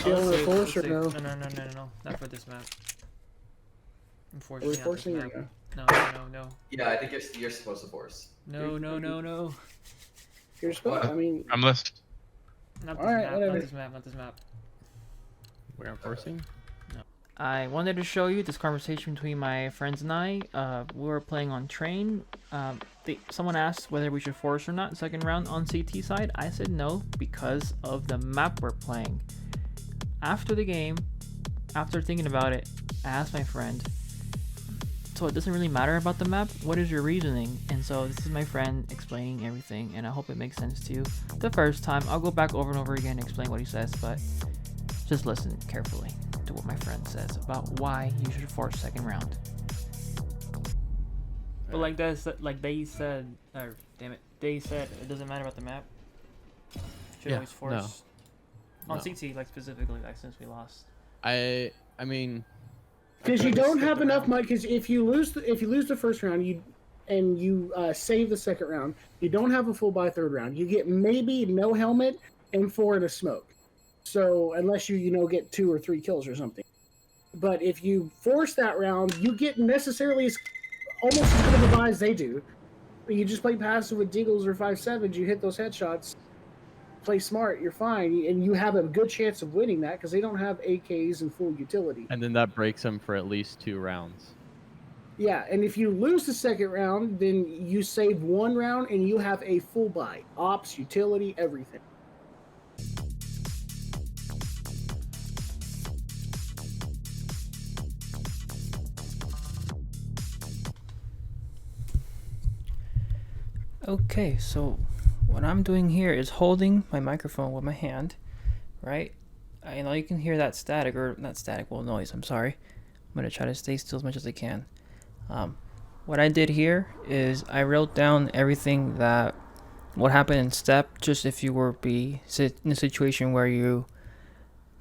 skill or force or no? No. Not for this map. Are we Unfortunately, not this forcing or map. no? No. Yeah, I think you're supposed to force. No. You're supposed. I mean, I'm listening. Not All right, whatever. Not this map. We're enforcing. I wanted to show you this conversation between my friends and I. We were playing on train. Someone asked whether we should force or not second round on CT side. I said no because of the map we're playing. After the game, after thinking about it, I asked my friend, so it doesn't really matter about the map? What is your reasoning? And so this is my friend explaining everything, and I hope it makes sense to you. The first time, I'll go back over and over again and explain what he says, but just listen carefully to what my friend says about why you should force second round. But they said, it doesn't matter about the map. Should always force. On CT, specifically, since we lost. I mean, because you don't have enough money. Because if you lose the first round, you save the second round, you don't have a full buy third round. You get maybe no helmet and 4 in a smoke. So unless you get 2 or 3 kills or something. But if you force that round, you get necessarily almost as good of a buy as they do. You just play passive with Deagles or 5.7s, you hit those headshots, play smart, you're fine, and you have a good chance of winning that because they don't have AKs and full utility. And then that breaks them for at least 2 rounds. Yeah, and if you lose the second round, then you save 1 round and you have a full buy. Ops, utility, everything. Okay, so what I'm doing here is holding my microphone with my hand, right? I know you can hear that static, or not static, well, noise, I'm sorry. I'm going to try to stay still as much as I can. What I did here is I wrote down everything what happened in step, just if you were in a situation where you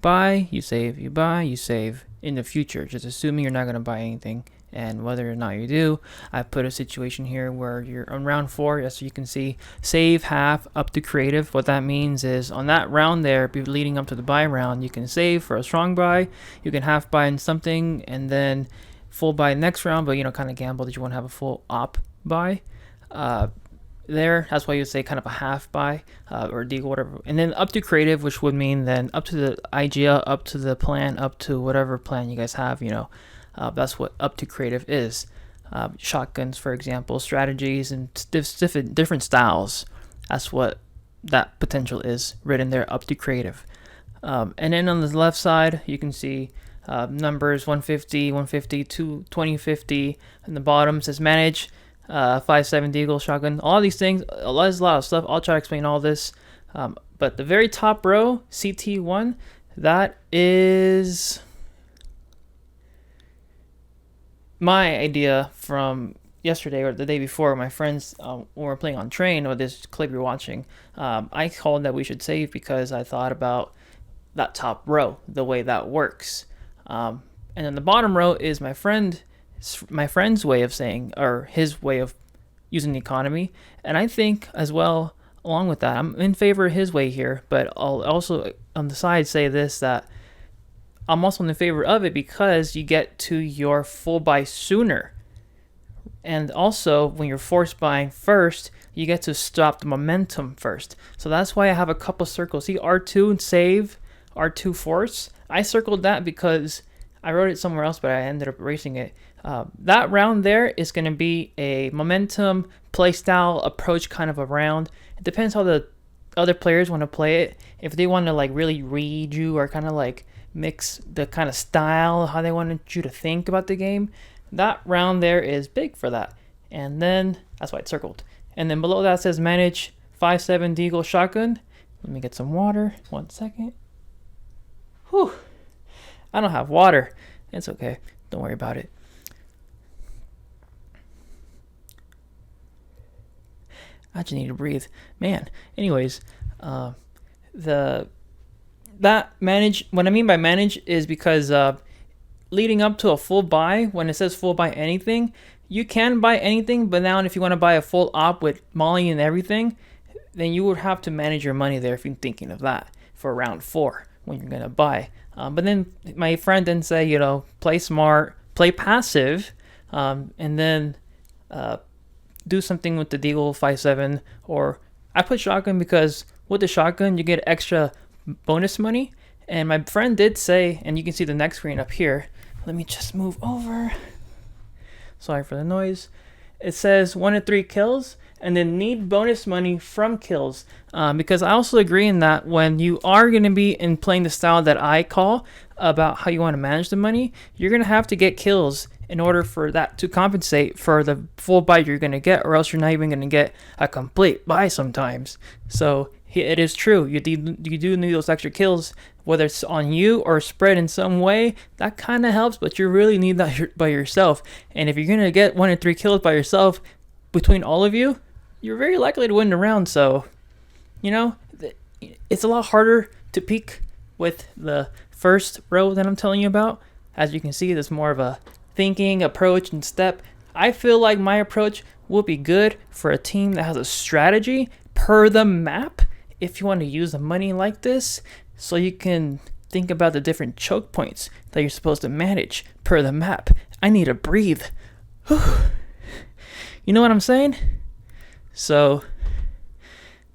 buy, you save, you buy, you save in the future, just assuming you're not going to buy anything. And whether or not you do, I put a situation here where you're on round 4, as you can see, save half up to creative. What that means is on that round there, leading up to the buy round, you can save for a strong buy, you can half buy in something, and then full buy next round, but kind of gamble that you want to have a full op buy. That's why you say kind of a half buy or deal, whatever. And then up to creative, which would mean then up to the idea, up to the plan, up to whatever plan you guys have, that's what up to creative is. Shotguns, for example, strategies and different styles. That's what that potential is written there, up to creative. And then on the left side, you can see numbers 150, 150, 2050. And the bottom says manage, 5.7 Deagle, shotgun. All these things, there's a lot of stuff. I'll try to explain all this. But the very top row, CT1, that is my idea from yesterday or the day before. My friends, when we were playing on train, or this clip you're watching, I called that we should save because I thought about that top row, the way that works. And then the bottom row is my friend's way of saying, or his way of using the economy. And I think as well, along with that, I'm in favor of his way here, but I'll also on the side say this, that I'm also in favor of it because you get to your full buy sooner. And also, when you're force buying first, you get to stop the momentum first. So that's why I have a couple circles. See R2 and save, R2 force. I circled that because I wrote it somewhere else, but I ended up erasing it. That round there is going to be a momentum, play style, approach kind of a round. It depends how the other players want to play it. If they want to really read you or kind of mix the kind of style, how they wanted you to think about the game, that round there is big for that. And then that's why it's circled. And then below that says manage 5.7 Deagle shotgun. Let me get some water. 1 second. Whew. I don't have water. It's okay. Don't worry about it. I just need to breathe. Man. Anyways, that manage, what I mean by manage is because leading up to a full buy, when it says full buy anything, you can buy anything, but now if you want to buy a full op with Molly and everything, then you would have to manage your money there if you're thinking of that for round 4. when you're gonna buy. But then my friend then say, play smart, play passive, and then do something with the Deagle 5.7. Or I put shotgun because with the shotgun you get extra bonus money. And my friend did say, and you can see the next screen up here. Let me just move over. Sorry for the noise. It says 1 in 3 kills, and then need bonus money from kills. Because I also agree in that when you are going to be in playing the style that I call about how you want to manage the money, you're going to have to get kills in order for that to compensate for the full buy you're going to get, or else you're not even going to get a complete buy sometimes. So it is true. You do need those extra kills, whether it's on you or spread in some way. That kind of helps, but you really need that by yourself. And if you're going to get 1 in 3 kills by yourself between all of you, you're very likely to win the round. So, it's a lot harder to peak with the first row that I'm telling you about. As you can see, there's more of a thinking approach and step. I feel like my approach will be good for a team that has a strategy per the map. If you want to use the money like this, so you can think about the different choke points that you're supposed to manage per the map. I need to breathe. You know what I'm saying? So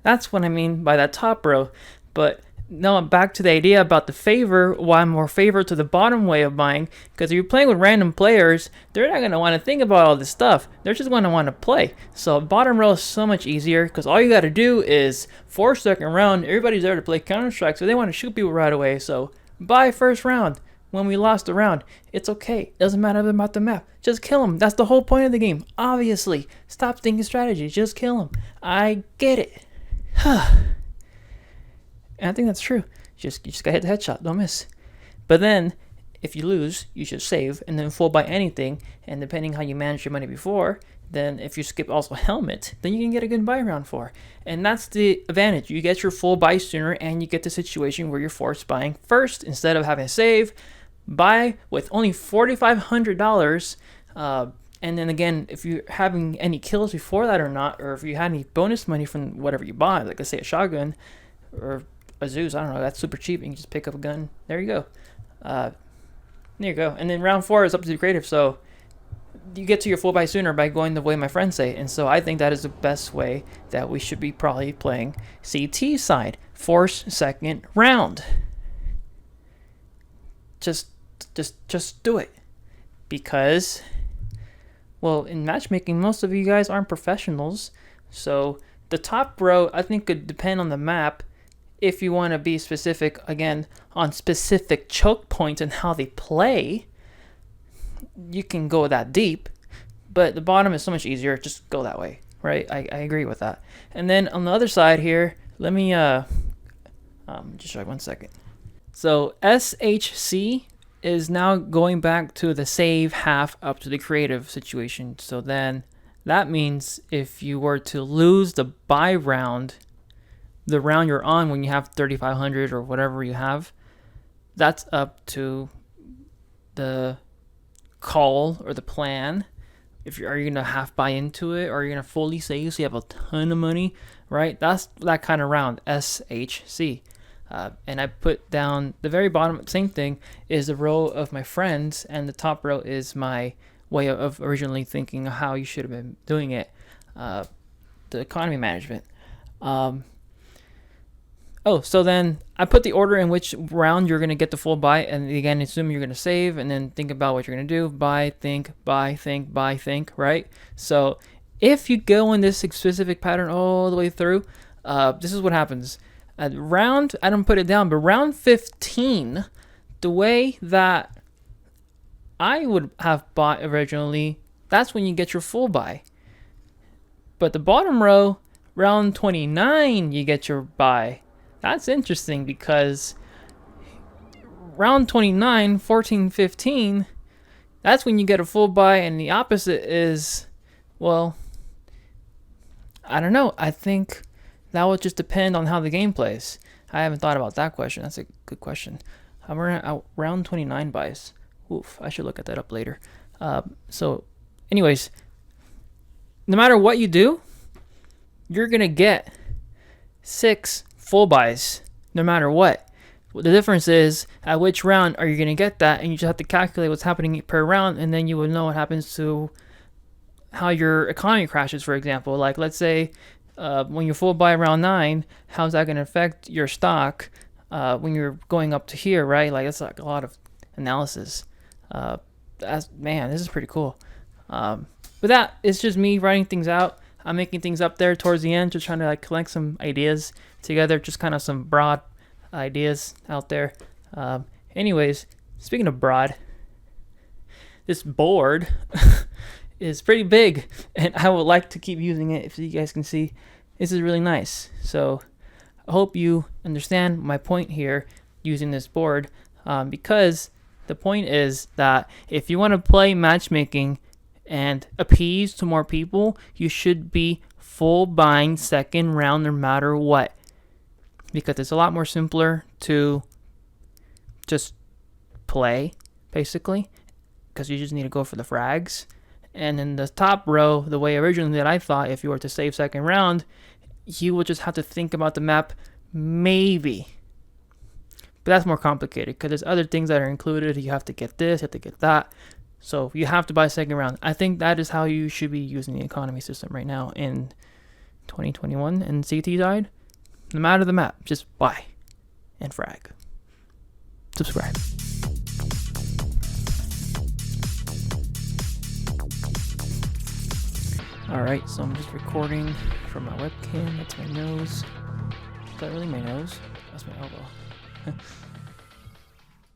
that's what I mean by that top row. But now back to the idea about the favor, why I'm more favored to the bottom way of buying. Because if you're playing with random players, they're not going to want to think about all this stuff. They're just going to want to play. So bottom row is so much easier, because all you got to do is 4-second round. Everybody's there to play Counter-Strike, so they want to shoot people right away. So buy first round. When we lost the round, it's okay. Doesn't matter about the map. Just kill them. That's the whole point of the game. Obviously. Stop thinking strategy. Just kill them. I get it. And I think that's true. You just gotta hit the headshot, don't miss. But then, if you lose, you should save and then full buy anything. And depending how you manage your money before, then if you skip also helmet, then you can get a good buy round for. And that's the advantage. You get your full buy sooner, and you get the situation where you're forced buying first instead of having to save. Buy with only $4,500. And then again, if you're having any kills before that or not, or if you had any bonus money from whatever you buy, like let's say a shotgun or a Zeus, I don't know, that's super cheap. You can just pick up a gun. There you go. There you go. And then round 4 is up to the creative. So you get to your full buy sooner by going the way my friends say. And so I think that is the best way that we should be probably playing CT side. Force second round. Just do it. Because, well, in matchmaking, most of you guys aren't professionals. So the top row, I think, could depend on the map. If you want to be specific, again, on specific choke points and how they play, you can go that deep. But the bottom is so much easier. Just go that way, right? I agree with that. And then on the other side here, let me just show you 1 second. So SHC is now going back to the save half up to the creative situation. So then that means if you were to lose the buy round, the round you're on when you have 3,500 or whatever you have, that's up to the call or the plan. Are you gonna half buy into it, or are you gonna fully save so you have a ton of money, right? That's that kind of round, SHC. And I put down the very bottom, same thing, is the row of my friends, and the top row is my way of originally thinking how you should have been doing it, the economy management. So then I put the order in which round you're going to get the full buy, and again, assume you're going to save, and then think about what you're going to do. Buy, think, right? So if you go in this specific pattern all the way through, this is what happens. At round, I don't put it down, but round 15, the way that I would have bought originally, that's when you get your full buy. But the bottom row, round 29, you get your buy. That's interesting because round 29, 14, 15, that's when you get a full buy, and the opposite is, well, I don't know. I think that would just depend on how the game plays. I haven't thought about that question. That's a good question. I'm around round 29 buys. Oof, I should look at that up later. So anyways, no matter what you do, you're going to get 6 full buys no matter what. The difference is at which round are you going to get that, and you just have to calculate what's happening per round, and then you will know what happens to how your economy crashes, for example. Like, let's say when you're full by round 9, how's that going to affect your stock when you're going up to here, right? Like, that's like a lot of analysis. Man, this is pretty cool. But that is just me writing things out. I'm making things up there towards the end, just trying to like collect some ideas together, just kind of some broad ideas out there. Anyways, speaking of broad, this board is pretty big, and I would like to keep using it. If you guys can see, this is really nice. So I hope you understand my point here using this board, because the point is that if you want to play matchmaking and appease to more people, you should be full buying second round no matter what, because it's a lot more simpler to just play, basically, because you just need to go for the frags. And in the top row, the way originally that I thought, if you were to save second round, you would just have to think about the map, maybe. But that's more complicated, because there's other things that are included. You have to get this, you have to get that. So you have to buy second round. I think that is how you should be using the economy system right now in 2021 and CT side. No matter the map, just buy and frag. Subscribe. Alright, so I'm just recording from my webcam. That's my nose. Is that really my nose? That's my elbow.